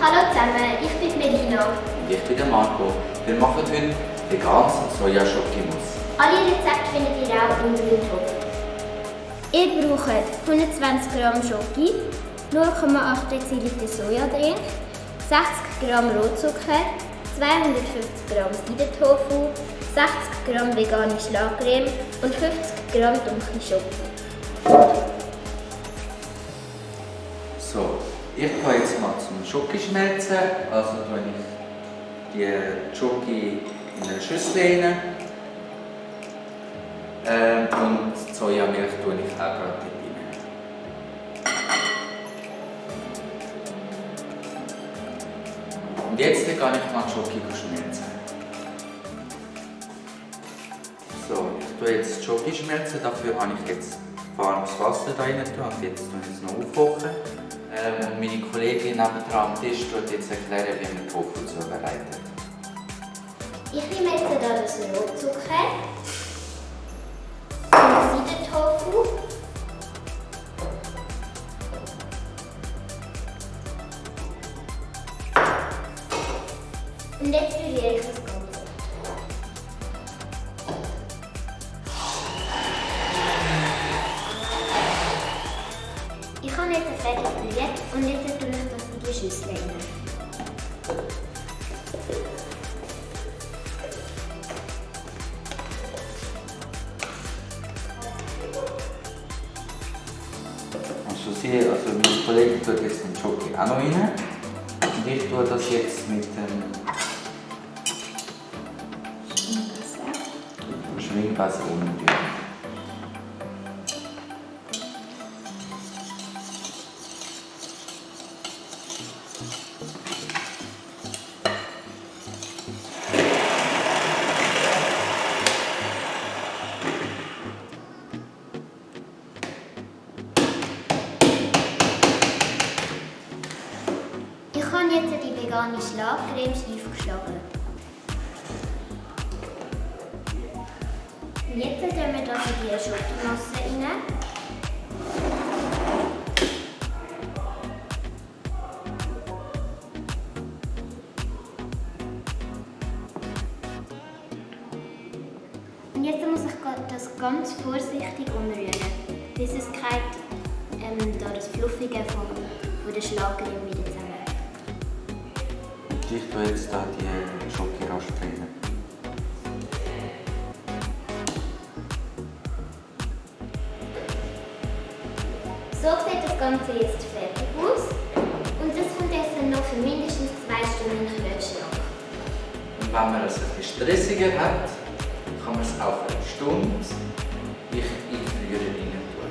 Hallo zusammen, ich bin Melina. Und ich bin der Marco. Wir machen heute veganes Soja-Schoggimousse. Alle Rezepte findet ihr auch im Greentopf. Ihr braucht 120 Gramm Schoki, 0,8 Deziliter Sojadrink, 60 Gramm Rohzucker, 250 Gramm Seidentofu, 60 Gramm vegane Schlaggcreme und 50 Gramm dunkle Schoki. So, ich gehe jetzt mal zum Schoki schmelzen. Also tue ich die Schoki in eine Schüssel rein. Und die Sojamilch tue ich auch gerade rein. Und jetzt gehe ich mal die Schoki schmelzen. So, ich tue jetzt die Schoki schmelzen. Dafür habe ich jetzt warmes Wasser da rein tun. Und jetzt tue ich es noch aufkochen. Und meine Kollegin nebenan am Tisch wird jetzt erklären, wie man Tofu zubereitet. Ich nehme jetzt hier das Rohzucker, den Seidentofu und jetzt rühre ich das Ganze. Ich habe jetzt fertig gerührt und jetzt tue ich das in die Schüssel rein. Also meine Kollegin tut jetzt den Schoki auch noch rein. Und ich tue das jetzt mit dem Schwingwasser umrühren. Ich habe jetzt die vegane Schlaggcreme steif geschlagen. Und jetzt tun wir das in die Schokomasse rein. Und jetzt muss ich das ganz vorsichtig umrühren, bis es da das Fluffige von der Schlaggcreme wieder zusammen. Ich tue jetzt hier die Schokiraspe rein. So sieht das Ganze jetzt fertig aus. Und das kommt jetzt dann noch für mindestens 2 Stunden in den Kühlschrank. Und wenn man es etwas stressiger hat, kann man es auch für eine Stunde in die Rühre rein tun.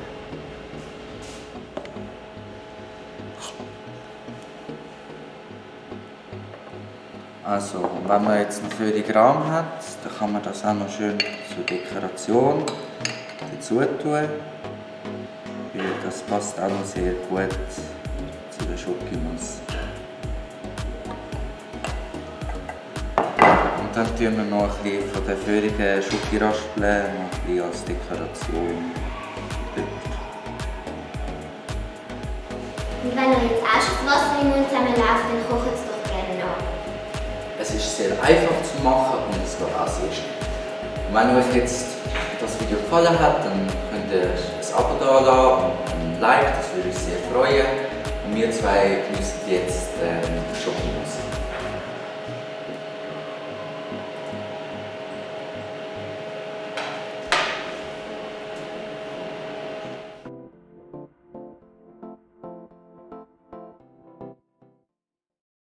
Also, wenn man jetzt noch 40 Gramm hat, dann kann man das auch noch schön zur Dekoration dazu tun. Weil das passt auch noch sehr gut zu der Schoggimousse. Und dann tun wir noch ein bisschen von den vorigen Schokiraspeln als Dekoration dort. Und wenn euch jetzt auch schon das Wasser im Mund zusammenläuft, dann kocht es doch gerne nach. Es ist sehr einfach zu machen und es geht auch sehr schnell. Und wenn euch jetzt das Video gefallen hat, dann könnt ihr ein Abo da lassen und ein Like, das würde uns sehr freuen. Und wir zwei genießen jetzt